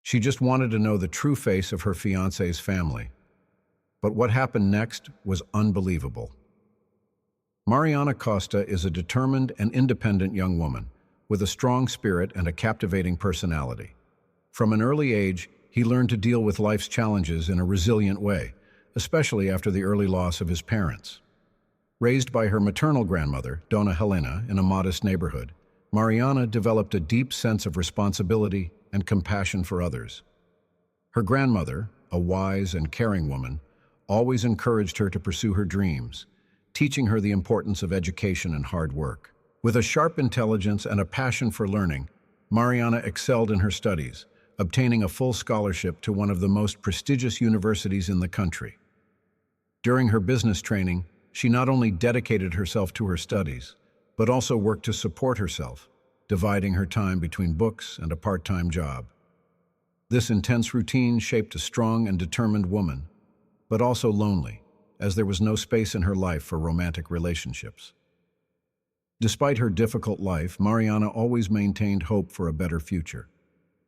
She just wanted to know the true face of her fiancé's family. But what happened next was unbelievable. Mariana Costa is a determined and independent young woman with a strong spirit and a captivating personality. From an early age, he learned to deal with life's challenges in a resilient way, especially after the early loss of his parents. Raised by her maternal grandmother, Donna Helena, in a modest neighborhood, Mariana developed a deep sense of responsibility and compassion for others. Her grandmother, a wise and caring woman, always encouraged her to pursue her dreams, teaching her the importance of education and hard work. With a sharp intelligence and a passion for learning, Mariana excelled in her studies, obtaining a full scholarship to one of the most prestigious universities in the country. During her business training, she not only dedicated herself to her studies, but also worked to support herself, dividing her time between books and a part-time job. This intense routine shaped a strong and determined woman, but also lonely, as there was no space in her life for romantic relationships. Despite her difficult life, Mariana always maintained hope for a better future.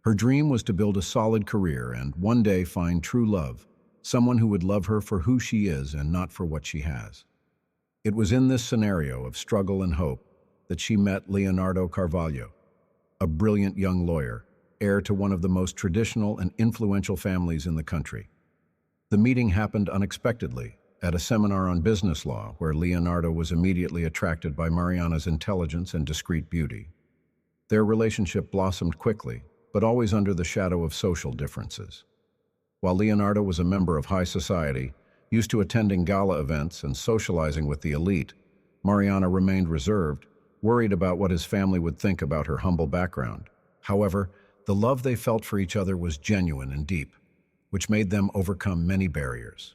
Her dream was to build a solid career and one day find true love, someone who would love her for who she is and not for what she has. It was in this scenario of struggle and hope that she met Leonardo Carvalho, a brilliant young lawyer, heir to one of the most traditional and influential families in the country. The meeting happened unexpectedly at a seminar on business law where Leonardo was immediately attracted by Mariana's intelligence and discreet beauty. Their relationship blossomed quickly, but always under the shadow of social differences. While Leonardo was a member of high society, used to attending gala events and socializing with the elite, Mariana remained reserved, worried about what his family would think about her humble background. However, the love they felt for each other was genuine and deep, which made them overcome many barriers.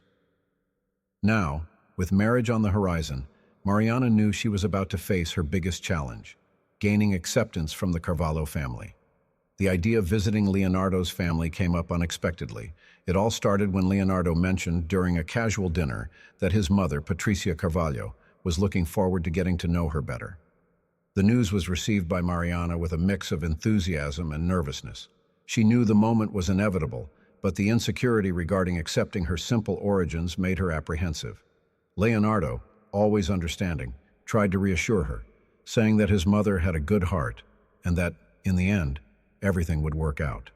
Now, with marriage on the horizon, Mariana knew she was about to face her biggest challenge, gaining acceptance from the Carvalho family. The idea of visiting Leonardo's family came up unexpectedly. It all started when Leonardo mentioned during a casual dinner that his mother, Patricia Carvalho, was looking forward to getting to know her better. The news was received by Mariana with a mix of enthusiasm and nervousness. She knew the moment was inevitable, but the insecurity regarding accepting her simple origins made her apprehensive. Leonardo, always understanding, tried to reassure her, saying that his mother had a good heart and that, in the end, everything would work out.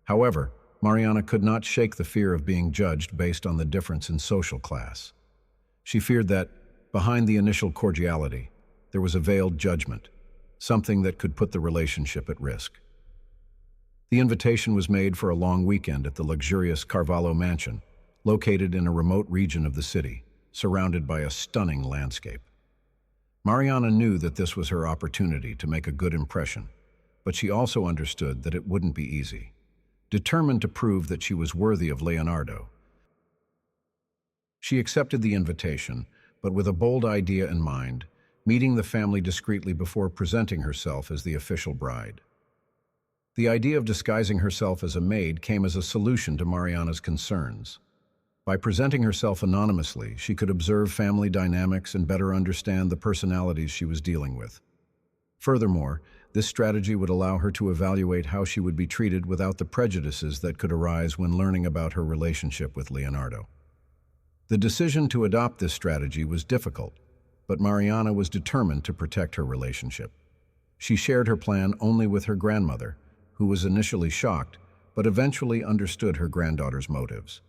However, Mariana could not shake the fear of being judged based on the difference in social class. She feared that, behind the initial cordiality, there was a veiled judgment, something that could put the relationship at risk. The invitation was made for a long weekend at the luxurious Carvalho mansion, located in a remote region of the city, surrounded by a stunning landscape. Mariana knew that this was her opportunity to make a good impression, but she also understood that it wouldn't be easy. Determined to prove that she was worthy of Leonardo, she accepted the invitation, but with a bold idea in mind, meeting the family discreetly before presenting herself as the official bride. The idea of disguising herself as a maid came as a solution to Mariana's concerns. By presenting herself anonymously, she could observe family dynamics and better understand the personalities she was dealing with. Furthermore, this strategy would allow her to evaluate how she would be treated without the prejudices that could arise when learning about her relationship with Leonardo. The decision to adopt this strategy was difficult, but Mariana was determined to protect her relationship. She shared her plan only with her grandmother, who was initially shocked, but eventually understood her granddaughter's motives.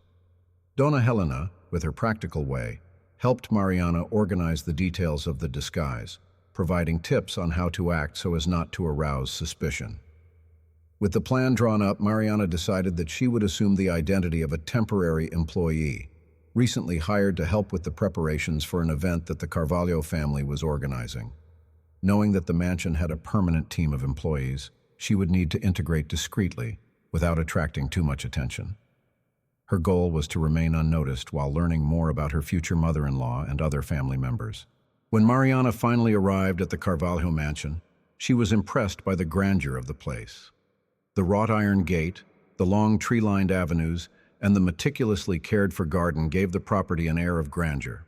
Donna Helena, with her practical way, helped Mariana organize the details of the disguise, providing tips on how to act so as not to arouse suspicion. With the plan drawn up, Mariana decided that she would assume the identity of a temporary employee, recently hired to help with the preparations for an event that the Carvalho family was organizing. Knowing that the mansion had a permanent team of employees, she would need to integrate discreetly without attracting too much attention. Her goal was to remain unnoticed while learning more about her future mother-in-law and other family members. When Mariana finally arrived at the Carvalho mansion, she was impressed by the grandeur of the place. The wrought iron gate, the long tree-lined avenues, and the meticulously cared-for garden gave the property an air of grandeur.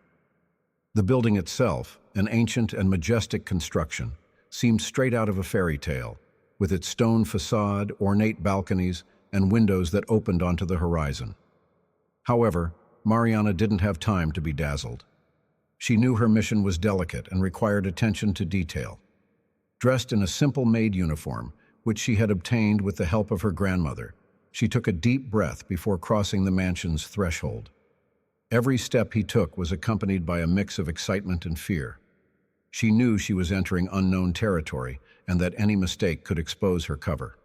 The building itself, an ancient and majestic construction, seemed straight out of a fairy tale, with its stone facade, ornate balconies, and windows that opened onto the horizon. However, Mariana didn't have time to be dazzled. She knew her mission was delicate and required attention to detail. Dressed in a simple maid uniform, which she had obtained with the help of her grandmother, she took a deep breath before crossing the mansion's threshold. Every step he took was accompanied by a mix of excitement and fear. She knew she was entering unknown territory and that any mistake could expose her cover.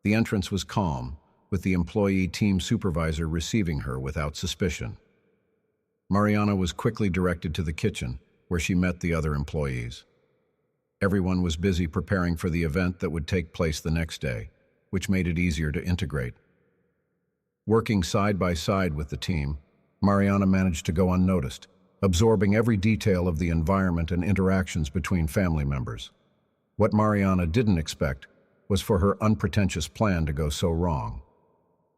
The entrance was calm, with the employee team supervisor receiving her without suspicion. Mariana was quickly directed to the kitchen, where she met the other employees. Everyone was busy preparing for the event that would take place the next day, which made it easier to integrate. Working side by side with the team, Mariana managed to go unnoticed, absorbing every detail of the environment and interactions between family members. What Mariana didn't expect was for her unpretentious plan to go so wrong.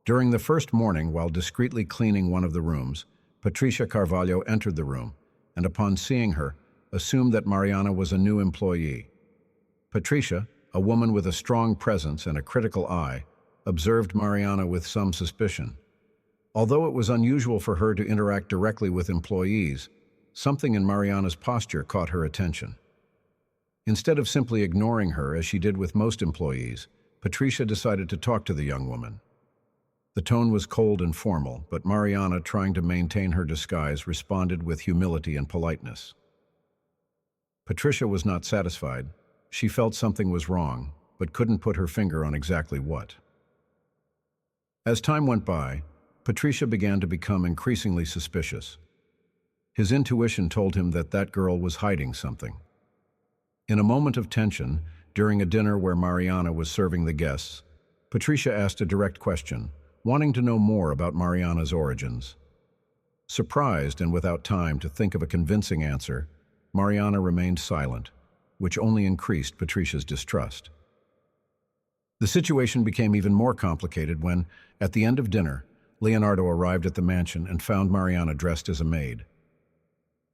During the first morning, while discreetly cleaning one of the rooms, Patricia Carvalho entered the room, and upon seeing her, assumed that Mariana was a new employee. Patricia, a woman with a strong presence and a critical eye, observed Mariana with some suspicion. Although it was unusual for her to interact directly with employees, something in Mariana's posture caught her attention. Instead of simply ignoring her as she did with most employees, Patricia decided to talk to the young woman. The tone was cold and formal, but Mariana, trying to maintain her disguise, responded with humility and politeness. Patricia was not satisfied. She felt something was wrong, but couldn't put her finger on exactly what. As time went by, Patricia began to become increasingly suspicious. His intuition told him that that girl was hiding something. In a moment of tension, during a dinner where Mariana was serving the guests, Patricia asked a direct question, wanting to know more about Mariana's origins. Surprised and without time to think of a convincing answer, Mariana remained silent, which only increased Patricia's distrust. The situation became even more complicated when, at the end of dinner, Leonardo arrived at the mansion and found Mariana dressed as a maid.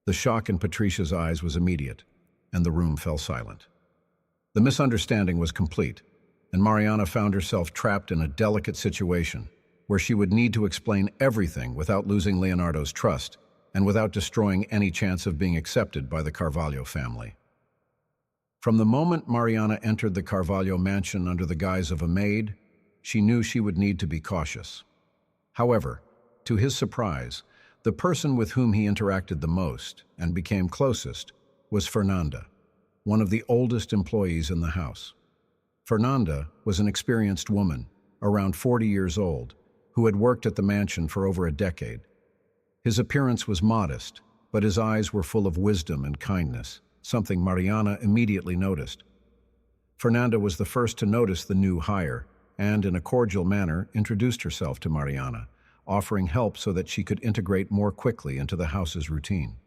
The shock in Patricia's eyes was immediate, and the room fell silent. The misunderstanding was complete, and Mariana found herself trapped in a delicate situation where she would need to explain everything without losing Leonardo's trust and without destroying any chance of being accepted by the Carvalho family. From the moment Mariana entered the Carvalho mansion under the guise of a maid, she knew she would need to be cautious. However, to his surprise, the person with whom he interacted the most and became closest was Fernanda, one of the oldest employees in the house. Fernanda was an experienced woman, around 40 years old, who had worked at the mansion for over a decade. His appearance was modest, but his eyes were full of wisdom and kindness, something Mariana immediately noticed. Fernanda was the first to notice the new hire and, in a cordial manner, introduced herself to Mariana, offering help so that she could integrate more quickly into the house's routine.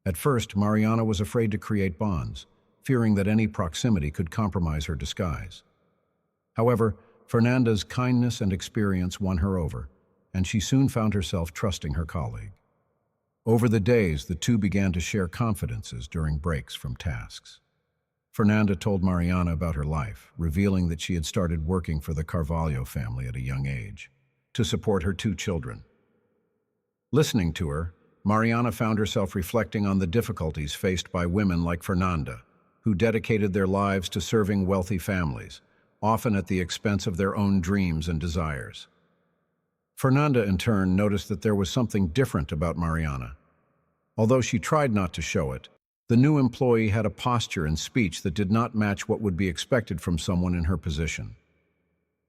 At first, Mariana was afraid to create bonds, fearing that any proximity could compromise her disguise. However, Fernanda's kindness and experience won her over, and she soon found herself trusting her colleague. Over the days, the two began to share confidences during breaks from tasks. Fernanda told Mariana about her life, revealing that she had started working for the Carvalho family at a young age, to support her 2 children. Listening to her, Mariana found herself reflecting on the difficulties faced by women like Fernanda, who dedicated their lives to serving wealthy families, often at the expense of their own dreams and desires. Fernanda, in turn, noticed that there was something different about Mariana. Although she tried not to show it, the new employee had a posture and speech that did not match what would be expected from someone in her position.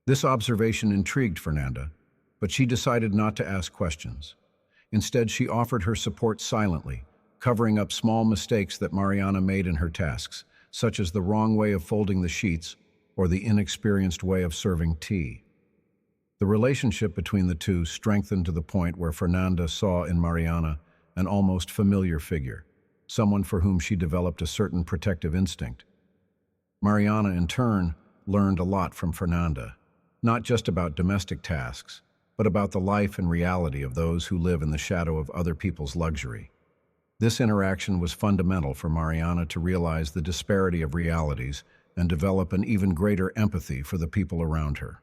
This observation intrigued Fernanda, but she decided not to ask questions. Instead, she offered her support silently, covering up small mistakes that Mariana made in her tasks, such as the wrong way of folding the sheets or the inexperienced way of serving tea. The relationship between the two strengthened to the point where Fernanda saw in Mariana an almost familiar figure, someone for whom she developed a certain protective instinct. Mariana, in turn, learned a lot from Fernanda, not just about domestic tasks, but about the life and reality of those who live in the shadow of other people's luxury. This interaction was fundamental for Mariana to realize the disparity of realities and develop an even greater empathy for the people around her.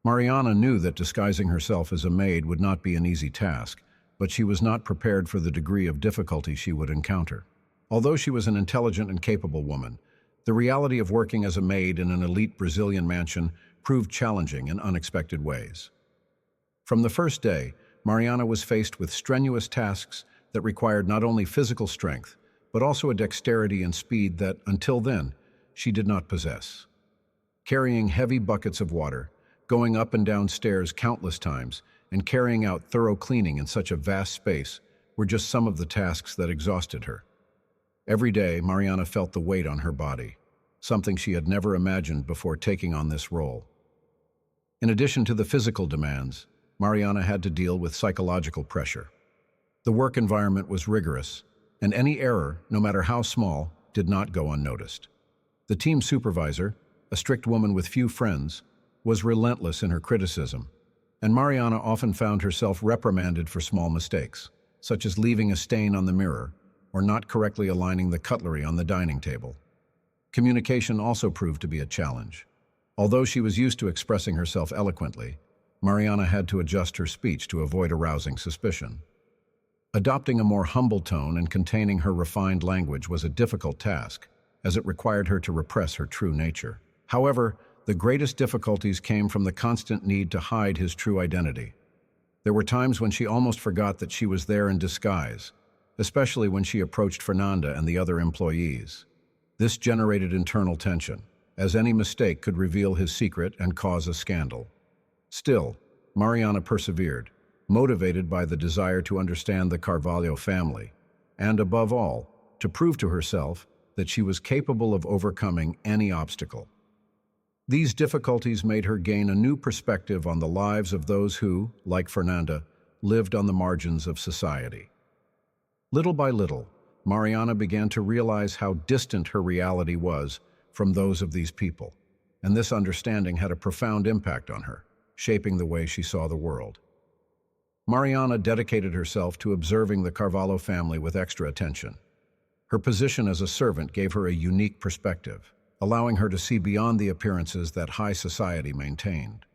Mariana knew that disguising herself as a maid would not be an easy task, but she was not prepared for the degree of difficulty she would encounter. Although she was an intelligent and capable woman, the reality of working as a maid in an elite Brazilian mansion proved challenging in unexpected ways. From the first day, Mariana was faced with strenuous tasks that required not only physical strength, but also a dexterity and speed that, until then, she did not possess. Carrying heavy buckets of water, going up and down stairs countless times, and carrying out thorough cleaning in such a vast space were just some of the tasks that exhausted her. Every day, Mariana felt the weight on her body, something she had never imagined before taking on this role. In addition to the physical demands, Mariana had to deal with psychological pressure. The work environment was rigorous, and any error, no matter how small, did not go unnoticed. The team supervisor, a strict woman with few friends, was relentless in her criticism, and Mariana often found herself reprimanded for small mistakes, such as leaving a stain on the mirror or not correctly aligning the cutlery on the dining table. Communication also proved to be a challenge. Although she was used to expressing herself eloquently, Mariana had to adjust her speech to avoid arousing suspicion. Adopting a more humble tone and containing her refined language was a difficult task, as it required her to repress her true nature. However, the greatest difficulties came from the constant need to hide his true identity. There were times when she almost forgot that she was there in disguise, especially when she approached Fernanda and the other employees. This generated internal tension, as any mistake could reveal his secret and cause a scandal. Still, Mariana persevered, motivated by the desire to understand the Carvalho family, and above all, to prove to herself that she was capable of overcoming any obstacle. These difficulties made her gain a new perspective on the lives of those who, like Fernanda, lived on the margins of society. Little by little, Mariana began to realize how distant her reality was from those of these people, and this understanding had a profound impact on her, shaping the way she saw the world. Mariana dedicated herself to observing the Carvalho family with extra attention. Her position as a servant gave her a unique perspective, allowing her to see beyond the appearances that high society maintained.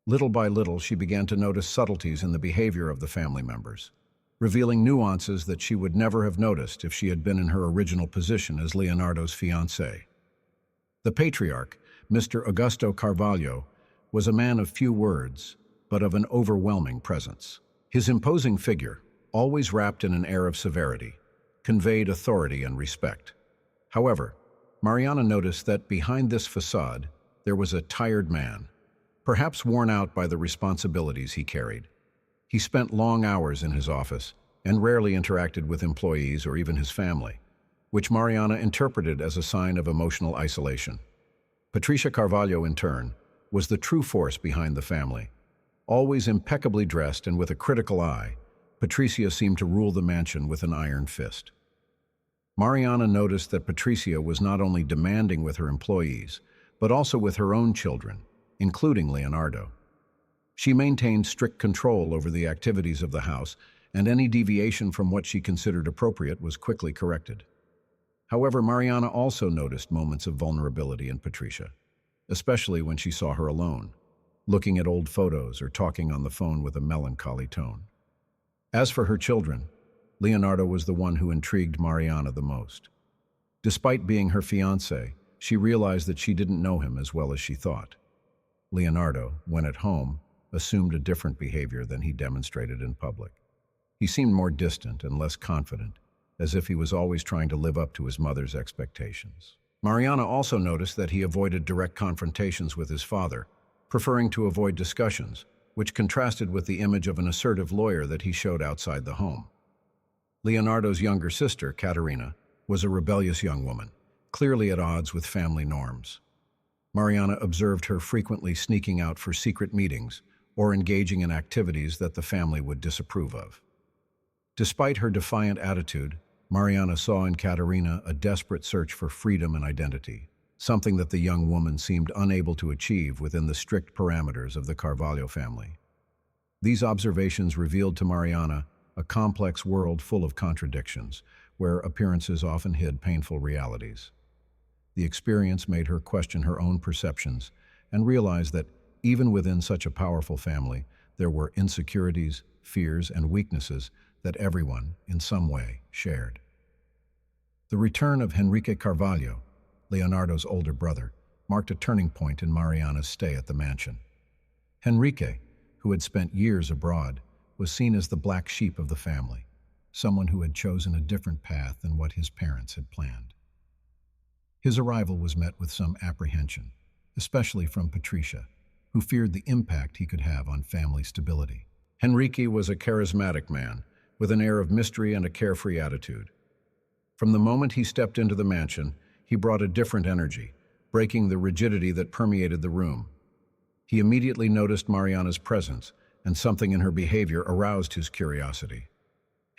Little by little, she began to notice subtleties in the behavior of the family members, revealing nuances that she would never have noticed if she had been in her original position as Leonardo's fiancé. The patriarch, Mr. Augusto Carvalho, was a man of few words, but of an overwhelming presence. His imposing figure, always wrapped in an air of severity, conveyed authority and respect. However, Mariana noticed that behind this facade, there was a tired man, perhaps worn out by the responsibilities he carried. He spent long hours in his office and rarely interacted with employees or even his family, which Mariana interpreted as a sign of emotional isolation. Patricia Carvalho, in turn, was the true force behind the family. Always impeccably dressed and with a critical eye, Patricia seemed to rule the mansion with an iron fist. Mariana noticed that Patricia was not only demanding with her employees, but also with her own children, including Leonardo. She maintained strict control over the activities of the house, and any deviation from what she considered appropriate was quickly corrected. However, Mariana also noticed moments of vulnerability in Patricia, especially when she saw her alone, looking at old photos or talking on the phone with a melancholy tone. As for her children, Leonardo was the one who intrigued Mariana the most. Despite being her fiancé, she realized that she didn't know him as well as she thought. Leonardo, when at home, assumed a different behavior than he demonstrated in public. He seemed more distant and less confident, as if he was always trying to live up to his mother's expectations. Mariana also noticed that he avoided direct confrontations with his father, preferring to avoid discussions, which contrasted with the image of an assertive lawyer that he showed outside the home. Leonardo's younger sister, Caterina, was a rebellious young woman, clearly at odds with family norms. Mariana observed her frequently sneaking out for secret meetings or engaging in activities that the family would disapprove of. Despite her defiant attitude, Mariana saw in Caterina a desperate search for freedom and identity, something that the young woman seemed unable to achieve within the strict parameters of the Carvalho family. These observations revealed to Mariana a complex world full of contradictions, where appearances often hid painful realities. The experience made her question her own perceptions and realize that Even within such a powerful family, there were insecurities, fears, and weaknesses that everyone, in some way, shared. The return of Henrique Carvalho, Leonardo's older brother, marked a turning point in Mariana's stay at the mansion. Henrique, who had spent years abroad, was seen as the black sheep of the family, someone who had chosen a different path than what his parents had planned. His arrival was met with some apprehension, especially from Patricia, who feared the impact he could have on family stability. Henrique was a charismatic man, with an air of mystery and a carefree attitude. From the moment he stepped into the mansion, he brought a different energy, breaking the rigidity that permeated the room. He immediately noticed Mariana's presence, and something in her behavior aroused his curiosity.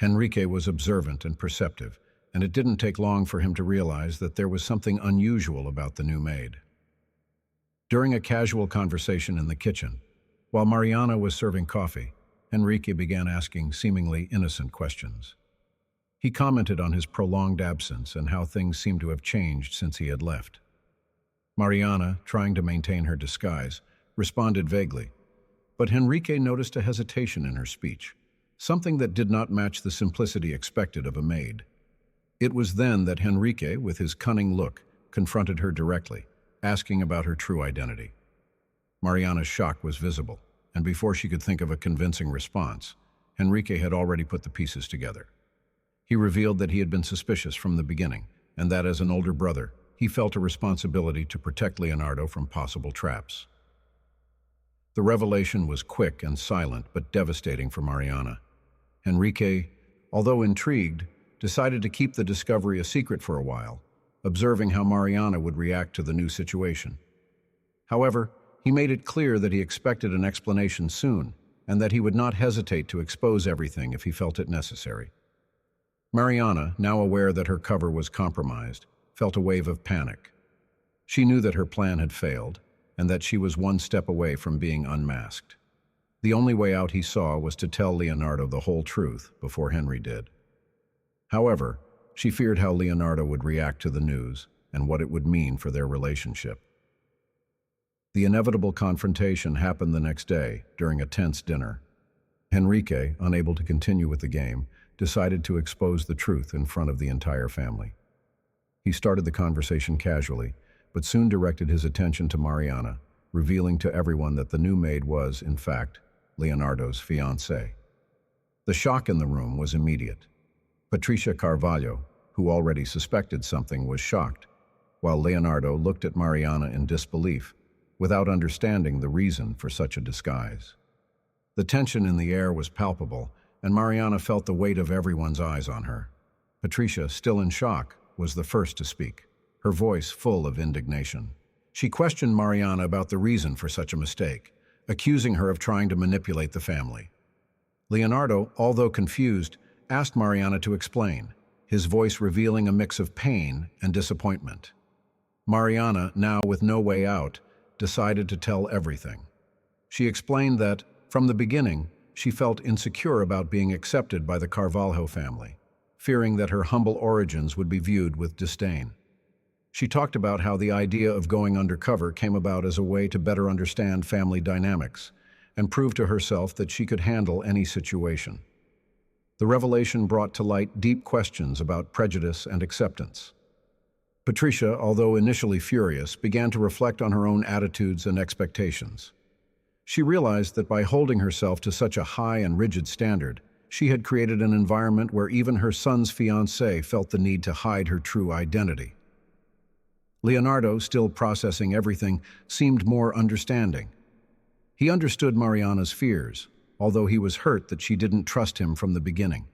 Henrique was observant and perceptive, and it didn't take long for him to realize that there was something unusual about the new maid. During a casual conversation in the kitchen, while Mariana was serving coffee, Henrique began asking seemingly innocent questions. He commented on his prolonged absence and how things seemed to have changed since he had left. Mariana, trying to maintain her disguise, responded vaguely, but Henrique noticed a hesitation in her speech, something that did not match the simplicity expected of a maid. It was then that Henrique, with his cunning look, confronted her directly, asking about her true identity. Mariana's shock was visible, and before she could think of a convincing response, Henrique had already put the pieces together. He revealed that he had been suspicious from the beginning, and that as an older brother, he felt a responsibility to protect Leonardo from possible traps. The revelation was quick and silent, but devastating for Mariana. Henrique, although intrigued, decided to keep the discovery a secret for a while, observing how Mariana would react to the new situation. However, he made it clear that he expected an explanation soon, and that he would not hesitate to expose everything if he felt it necessary. Mariana, now aware that her cover was compromised, felt a wave of panic. She knew that her plan had failed, and that she was one step away from being unmasked. The only way out, he saw, was to tell Leonardo the whole truth before Henry did. However, she feared how Leonardo would react to the news and what it would mean for their relationship. The inevitable confrontation happened the next day during a tense dinner. Henrique, unable to continue with the game, decided to expose the truth in front of the entire family. He started the conversation casually, but soon directed his attention to Mariana, revealing to everyone that the new maid was, in fact, Leonardo's fiancé. The shock in the room was immediate. Patricia Carvalho, who already suspected something, was shocked, while Leonardo looked at Mariana in disbelief, without understanding the reason for such a disguise. The tension in the air was palpable, and Mariana felt the weight of everyone's eyes on her. Patricia, still in shock, was the first to speak, her voice full of indignation. She questioned Mariana about the reason for such a mistake, accusing her of trying to manipulate the family. Leonardo, although confused, asked Mariana to explain, his voice revealing a mix of pain and disappointment. Mariana, now with no way out, decided to tell everything. She explained that, from the beginning, she felt insecure about being accepted by the Carvalho family, fearing that her humble origins would be viewed with disdain. She talked about how the idea of going undercover came about as a way to better understand family dynamics and prove to herself that she could handle any situation. The revelation brought to light deep questions about prejudice and acceptance. Patricia, although initially furious, began to reflect on her own attitudes and expectations. She realized that by holding herself to such a high and rigid standard, she had created an environment where even her son's fiancé felt the need to hide her true identity. Leonardo, still processing everything, seemed more understanding. He understood Mariana's fears, although he was hurt that she didn't trust him from the beginning.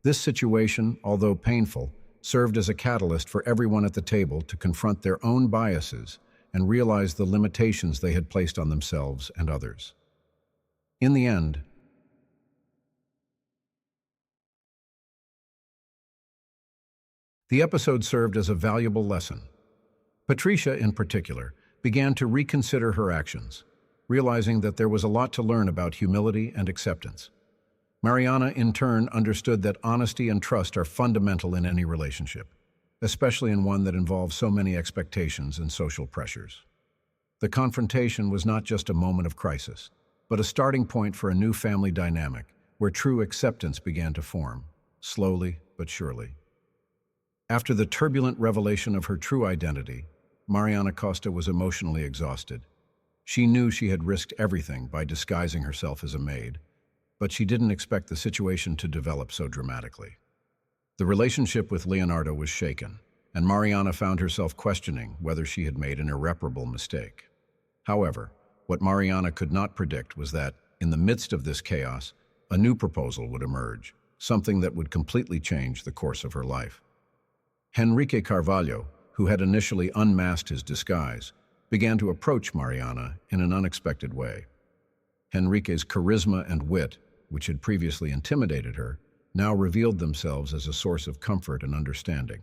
This situation, although painful, served as a catalyst for everyone at the table to confront their own biases and realize the limitations they had placed on themselves and others. In the end, the episode served as a valuable lesson. Patricia, in particular, began to reconsider her actions, realizing that there was a lot to learn about humility and acceptance. Mariana, in turn, understood that honesty and trust are fundamental in any relationship, especially in one that involves so many expectations and social pressures. The confrontation was not just a moment of crisis, but a starting point for a new family dynamic where true acceptance began to form, slowly but surely. After the turbulent revelation of her true identity, Mariana Costa was emotionally exhausted. She knew she had risked everything by disguising herself as a maid, but she didn't expect the situation to develop so dramatically. The relationship with Leonardo was shaken, and Mariana found herself questioning whether she had made an irreparable mistake. However, what Mariana could not predict was that, in the midst of this chaos, a new proposal would emerge, something that would completely change the course of her life. Henrique Carvalho, who had initially unmasked his disguise, began to approach Mariana in an unexpected way. Henrique's charisma and wit, which had previously intimidated her, now revealed themselves as a source of comfort and understanding.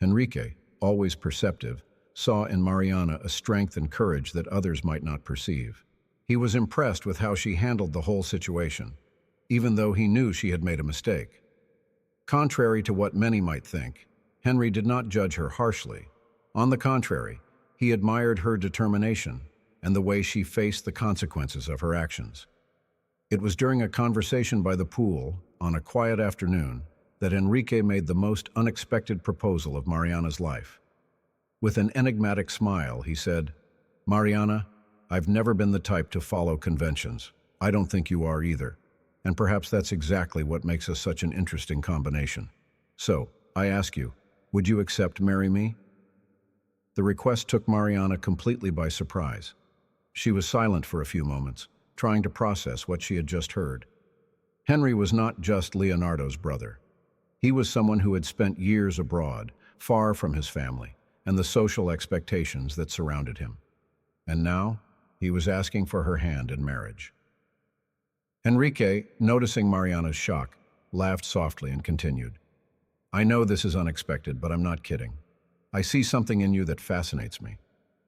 Henrique, always perceptive, saw in Mariana a strength and courage that others might not perceive. He was impressed with how she handled the whole situation, even though he knew she had made a mistake. Contrary to what many might think, Henry did not judge her harshly. On the contrary, he admired her determination and the way she faced the consequences of her actions. It was during a conversation by the pool, on a quiet afternoon, that Enrique made the most unexpected proposal of Mariana's life. With an enigmatic smile, he said, "Mariana, I've never been the type to follow conventions. I don't think you are either. And perhaps that's exactly what makes us such an interesting combination. So, I ask you, would you accept marry me?" The request took Mariana completely by surprise. She was silent for a few moments, trying to process what she had just heard. Henry was not just Leonardo's brother. He was someone who had spent years abroad, far from his family, and the social expectations that surrounded him. And now, he was asking for her hand in marriage. Enrique, noticing Mariana's shock, laughed softly and continued, "I know this is unexpected, but I'm not kidding. I see something in you that fascinates me,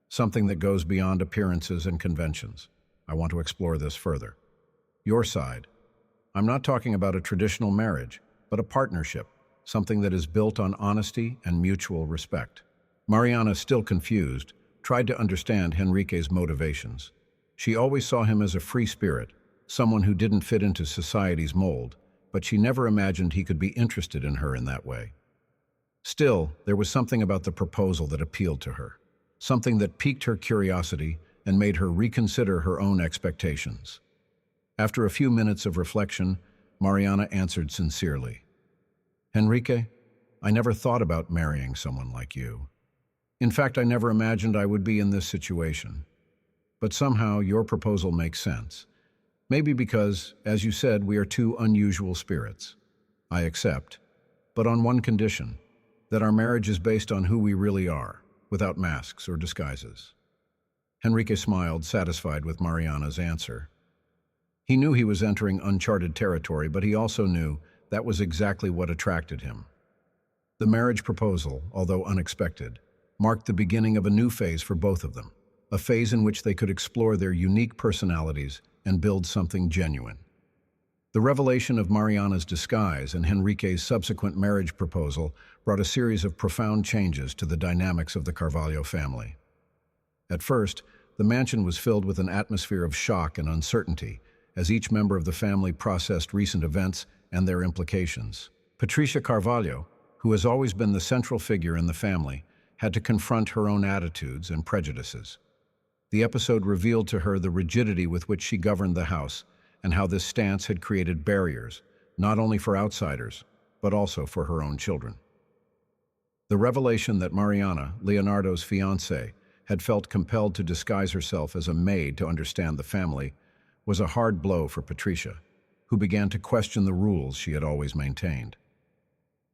something that goes beyond appearances and conventions. I want to explore this further. Your side. I'm not talking about a traditional marriage, but a partnership, something that is built on honesty and mutual respect." Mariana, still confused, tried to understand Henrique's motivations. She always saw him as a free spirit, someone who didn't fit into society's mold, but she never imagined he could be interested in her in that way. Still, there was something about the proposal that appealed to her, something that piqued her curiosity and made her reconsider her own expectations. After a few minutes of reflection, Mariana answered sincerely, "Henrique, I never thought about marrying someone like you. In fact, I never imagined I would be in this situation. But somehow your proposal makes sense. Maybe because, as you said, we are two unusual spirits. I accept, but on one condition, that our marriage is based on who we really are, without masks or disguises." Henrique smiled, satisfied with Mariana's answer. He knew he was entering uncharted territory, but he also knew that was exactly what attracted him. The marriage proposal, although unexpected, marked the beginning of a new phase for both of them, a phase in which they could explore their unique personalities and build something genuine. The revelation of Mariana's disguise and Henrique's subsequent marriage proposal brought a series of profound changes to the dynamics of the Carvalho family. At first, the mansion was filled with an atmosphere of shock and uncertainty as each member of the family processed recent events and their implications. Patricia Carvalho, who has always been the central figure in the family, had to confront her own attitudes and prejudices. The episode revealed to her the rigidity with which she governed the house and how this stance had created barriers, not only for outsiders, but also for her own children. The revelation that Mariana, Leonardo's fiancé, had felt compelled to disguise herself as a maid to understand the family was a hard blow for Patricia, who began to question the rules she had always maintained.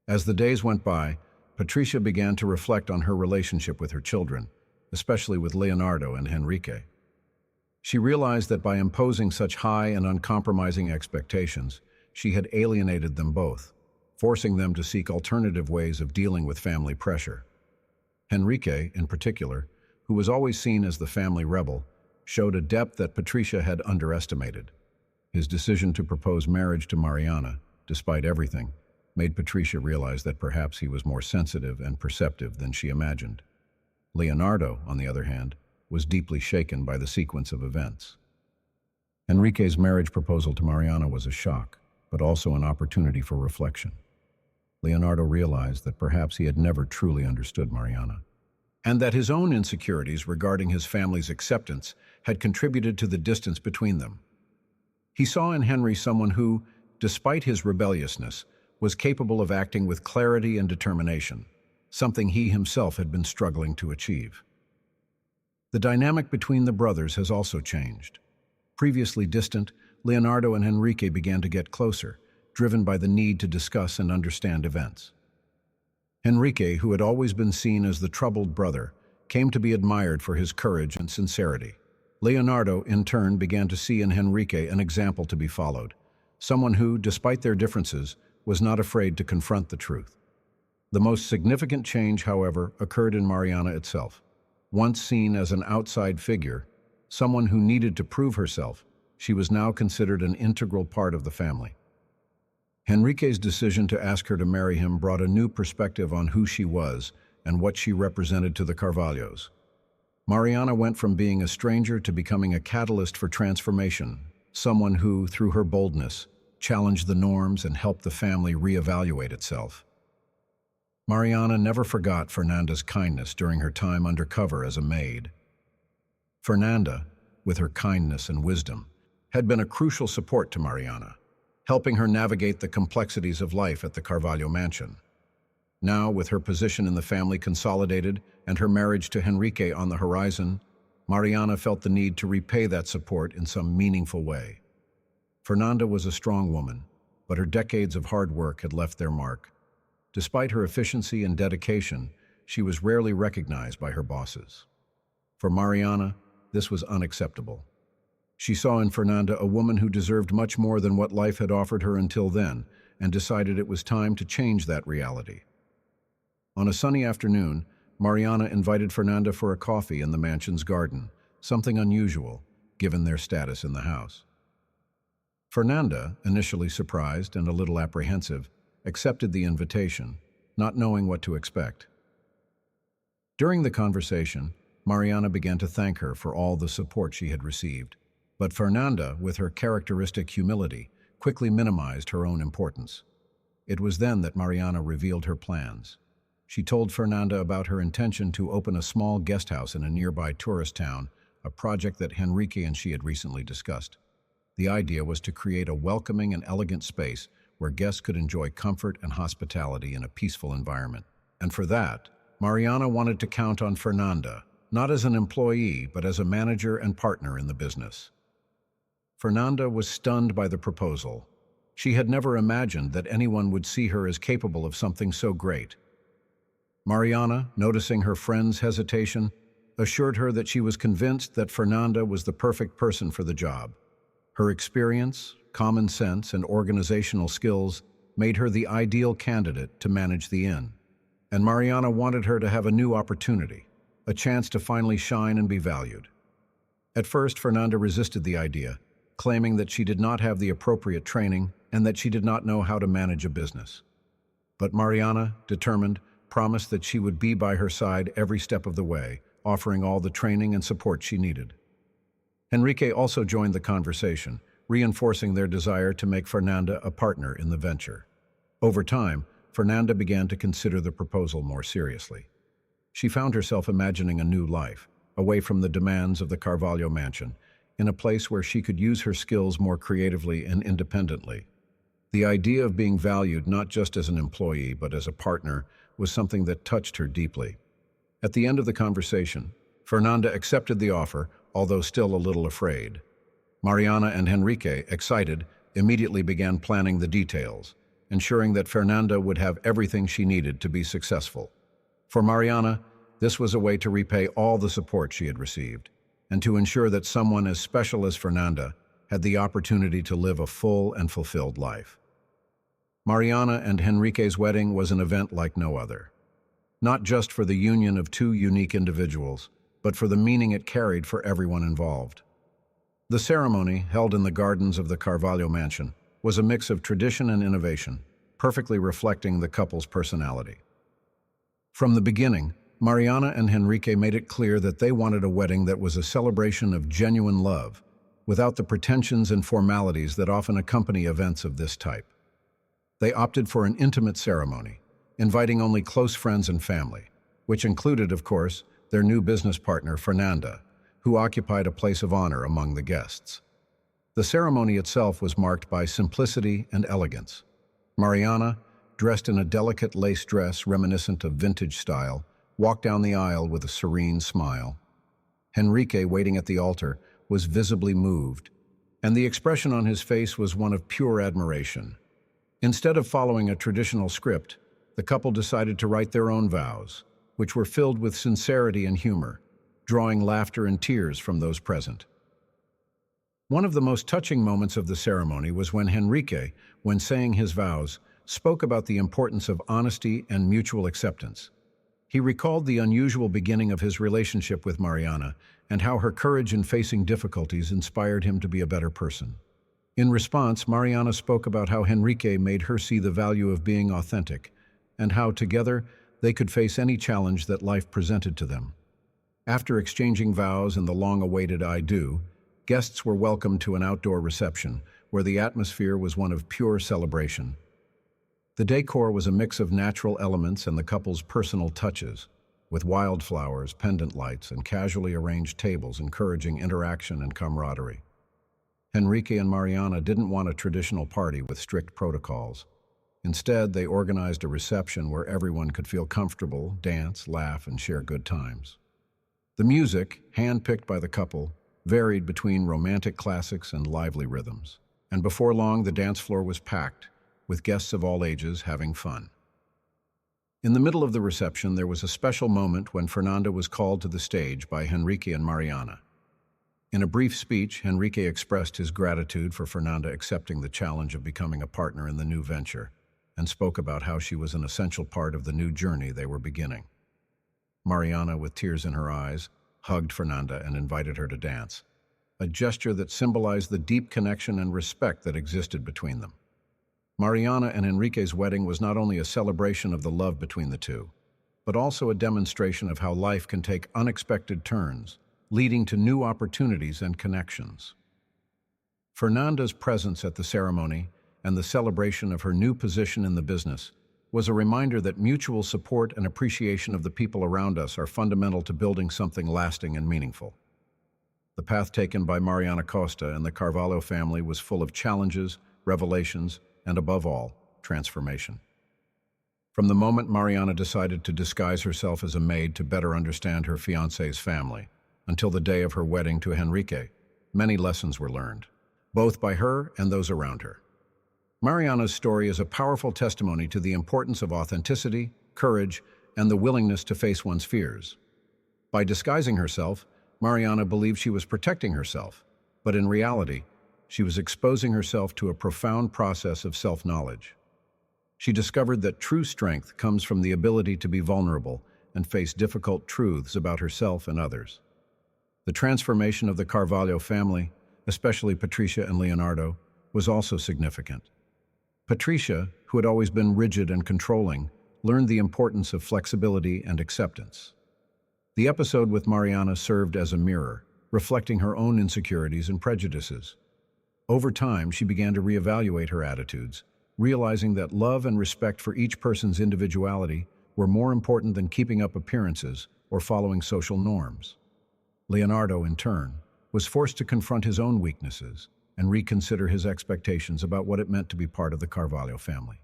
As the days went by, Patricia began to reflect on her relationship with her children, especially with Leonardo and Henrique. She realized that by imposing such high and uncompromising expectations, she had alienated them both, forcing them to seek alternative ways of dealing with family pressure. Henrique, in particular, who was always seen as the family rebel, showed a depth that Patricia had underestimated. His decision to propose marriage to Mariana, despite everything, made Patricia realize that perhaps he was more sensitive and perceptive than she imagined. Leonardo, on the other hand, was deeply shaken by the sequence of events. Enrique's marriage proposal to Mariana was a shock, but also an opportunity for reflection. Leonardo realized that perhaps he had never truly understood Mariana, and that his own insecurities regarding his family's acceptance had contributed to the distance between them. He saw in Henry someone who, despite his rebelliousness, was capable of acting with clarity and determination, something he himself had been struggling to achieve. The dynamic between the brothers has also changed. Previously distant, Leonardo and Enrique began to get closer, driven by the need to discuss and understand events. Enrique, who had always been seen as the troubled brother, came to be admired for his courage and sincerity. Leonardo, in turn, began to see in Enrique an example to be followed, someone who, despite their differences, was not afraid to confront the truth. The most significant change, however, occurred in Mariana itself. Once seen as an outside figure, someone who needed to prove herself, she was now considered an integral part of the family. Enrique's decision to ask her to marry him brought a new perspective on who she was and what she represented to the Carvalhos. Mariana went from being a stranger to becoming a catalyst for transformation, someone who, through her boldness, challenged the norms and helped the family reevaluate itself. Mariana never forgot Fernanda's kindness during her time undercover as a maid. Fernanda, with her kindness and wisdom, had been a crucial support to Mariana, helping her navigate the complexities of life at the Carvalho mansion. Now, with her position in the family consolidated and her marriage to Enrique on the horizon, Mariana felt the need to repay that support in some meaningful way. Fernanda was a strong woman, but her decades of hard work had left their mark. Despite her efficiency and dedication, she was rarely recognized by her bosses. For Mariana, this was unacceptable. She saw in Fernanda a woman who deserved much more than what life had offered her until then, and decided it was time to change that reality. On a sunny afternoon, Mariana invited Fernanda for a coffee in the mansion's garden, something unusual, given their status in the house. Fernanda, initially surprised and a little apprehensive, accepted the invitation, not knowing what to expect. During the conversation, Mariana began to thank her for all the support she had received, but Fernanda, with her characteristic humility, quickly minimized her own importance. It was then that Mariana revealed her plans. She told Fernanda about her intention to open a small guest house in a nearby tourist town, a project that Enrique and she had recently discussed. The idea was to create a welcoming and elegant space where guests could enjoy comfort and hospitality in a peaceful environment. And for that, Mariana wanted to count on Fernanda, not as an employee, but as a manager and partner in the business. Fernanda was stunned by the proposal. She had never imagined that anyone would see her as capable of something so great. Mariana, noticing her friend's hesitation, assured her that she was convinced that Fernanda was the perfect person for the job. Her experience, common sense, and organizational skills made her the ideal candidate to manage the inn. And Mariana wanted her to have a new opportunity, a chance to finally shine and be valued. At first, Fernanda resisted the idea, claiming that she did not have the appropriate training and that she did not know how to manage a business. But Mariana, determined, promised that she would be by her side every step of the way, offering all the training and support she needed. Enrique also joined the conversation, reinforcing their desire to make Fernanda a partner in the venture. Over time, Fernanda began to consider the proposal more seriously. She found herself imagining a new life, away from the demands of the Carvalho mansion, in a place where she could use her skills more creatively and independently. The idea of being valued not just as an employee but as a partner was something that touched her deeply. At the end of the conversation, Fernanda accepted the offer, although still a little afraid. Mariana and Enrique, excited, immediately began planning the details, ensuring that Fernanda would have everything she needed to be successful. For Mariana, this was a way to repay all the support she had received, and to ensure that someone as special as Fernanda had the opportunity to live a full and fulfilled life. Mariana and Enrique's wedding was an event like no other, not just for the union of two unique individuals, but for the meaning it carried for everyone involved. The ceremony, held in the gardens of the Carvalho mansion, was a mix of tradition and innovation, perfectly reflecting the couple's personality. From the beginning, Mariana and Henrique made it clear that they wanted a wedding that was a celebration of genuine love, without the pretensions and formalities that often accompany events of this type. They opted for an intimate ceremony, inviting only close friends and family, which included, of course, their new business partner, Fernanda, who occupied a place of honor among the guests. The ceremony itself was marked by simplicity and elegance. Mariana, dressed in a delicate lace dress reminiscent of vintage style, walked down the aisle with a serene smile. Henrique, waiting at the altar, was visibly moved, and the expression on his face was one of pure admiration. Instead of following a traditional script, the couple decided to write their own vows, which were filled with sincerity and humor, drawing laughter and tears from those present. One of the most touching moments of the ceremony was when Henrique, when saying his vows, spoke about the importance of honesty and mutual acceptance. He recalled the unusual beginning of his relationship with Mariana and how her courage in facing difficulties inspired him to be a better person. In response, Mariana spoke about how Henrique made her see the value of being authentic and how, together, they could face any challenge that life presented to them. After exchanging vows and the long-awaited I do, guests were welcomed to an outdoor reception where the atmosphere was one of pure celebration. The decor was a mix of natural elements and the couple's personal touches, with wildflowers, pendant lights, and casually arranged tables encouraging interaction and camaraderie. Henrique and Mariana didn't want a traditional party with strict protocols. Instead, they organized a reception where everyone could feel comfortable, dance, laugh, and share good times. The music, hand-picked by the couple, varied between romantic classics and lively rhythms. And before long, the dance floor was packed, with guests of all ages having fun. In the middle of the reception, there was a special moment when Fernanda was called to the stage by Henrique and Mariana. In a brief speech, Henrique expressed his gratitude for Fernanda accepting the challenge of becoming a partner in the new venture, and spoke about how she was an essential part of the new journey they were beginning. Mariana, with tears in her eyes, hugged Fernanda and invited her to dance, a gesture that symbolized the deep connection and respect that existed between them. Mariana and Henrique's wedding was not only a celebration of the love between the two, but also a demonstration of how life can take unexpected turns, leading to new opportunities and connections. Fernanda's presence at the ceremony and the celebration of her new position in the business was a reminder that mutual support and appreciation of the people around us are fundamental to building something lasting and meaningful. The path taken by Mariana Costa and the Carvalho family was full of challenges, revelations, and above all, transformation. From the moment Mariana decided to disguise herself as a maid to better understand her fiancé's family, until the day of her wedding to Henrique, many lessons were learned, both by her and those around her. Mariana's story is a powerful testimony to the importance of authenticity, courage, and the willingness to face one's fears. By disguising herself, Mariana believed she was protecting herself, but in reality, she was exposing herself to a profound process of self-knowledge. She discovered that true strength comes from the ability to be vulnerable and face difficult truths about herself and others. The transformation of the Carvalho family, especially Patricia and Leonardo, was also significant. Patricia, who had always been rigid and controlling, learned the importance of flexibility and acceptance. The episode with Mariana served as a mirror, reflecting her own insecurities and prejudices. Over time, she began to reevaluate her attitudes, realizing that love and respect for each person's individuality were more important than keeping up appearances or following social norms. Leonardo, in turn, was forced to confront his own weaknesses and reconsider his expectations about what it meant to be part of the Carvalho family.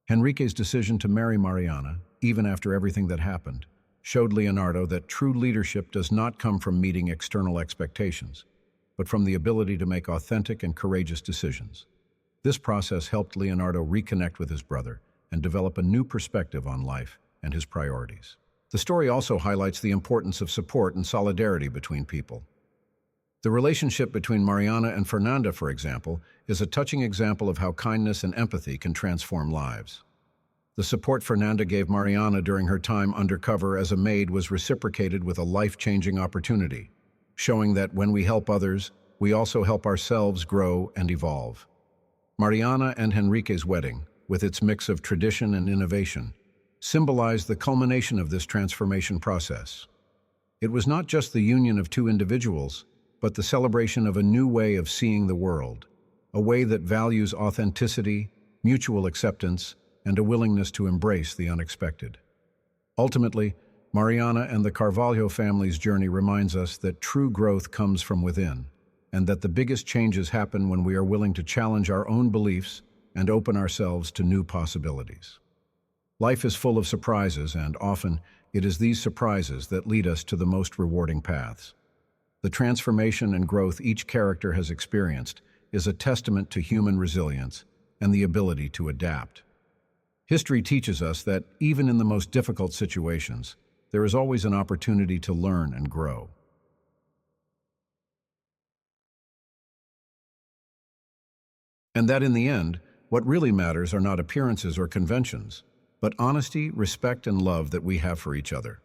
Henrique's decision to marry Mariana, even after everything that happened, showed Leonardo that true leadership does not come from meeting external expectations, but from the ability to make authentic and courageous decisions. This process helped Leonardo reconnect with his brother and develop a new perspective on life and his priorities. The story also highlights the importance of support and solidarity between people. The relationship between Mariana and Fernanda, for example, is a touching example of how kindness and empathy can transform lives. The support Fernanda gave Mariana during her time undercover as a maid was reciprocated with a life-changing opportunity, showing that when we help others, we also help ourselves grow and evolve. Mariana and Henrique's wedding, with its mix of tradition and innovation, symbolized the culmination of this transformation process. It was not just the union of two individuals, but the celebration of a new way of seeing the world, a way that values authenticity, mutual acceptance, and a willingness to embrace the unexpected. Ultimately, Mariana and the Carvalho family's journey reminds us that true growth comes from within, and that the biggest changes happen when we are willing to challenge our own beliefs and open ourselves to new possibilities. Life is full of surprises, and often it is these surprises that lead us to the most rewarding paths. The transformation and growth each character has experienced is a testament to human resilience and the ability to adapt. History teaches us that even in the most difficult situations, there is always an opportunity to learn and grow. And that in the end, what really matters are not appearances or conventions, but honesty, respect, and love that we have for each other.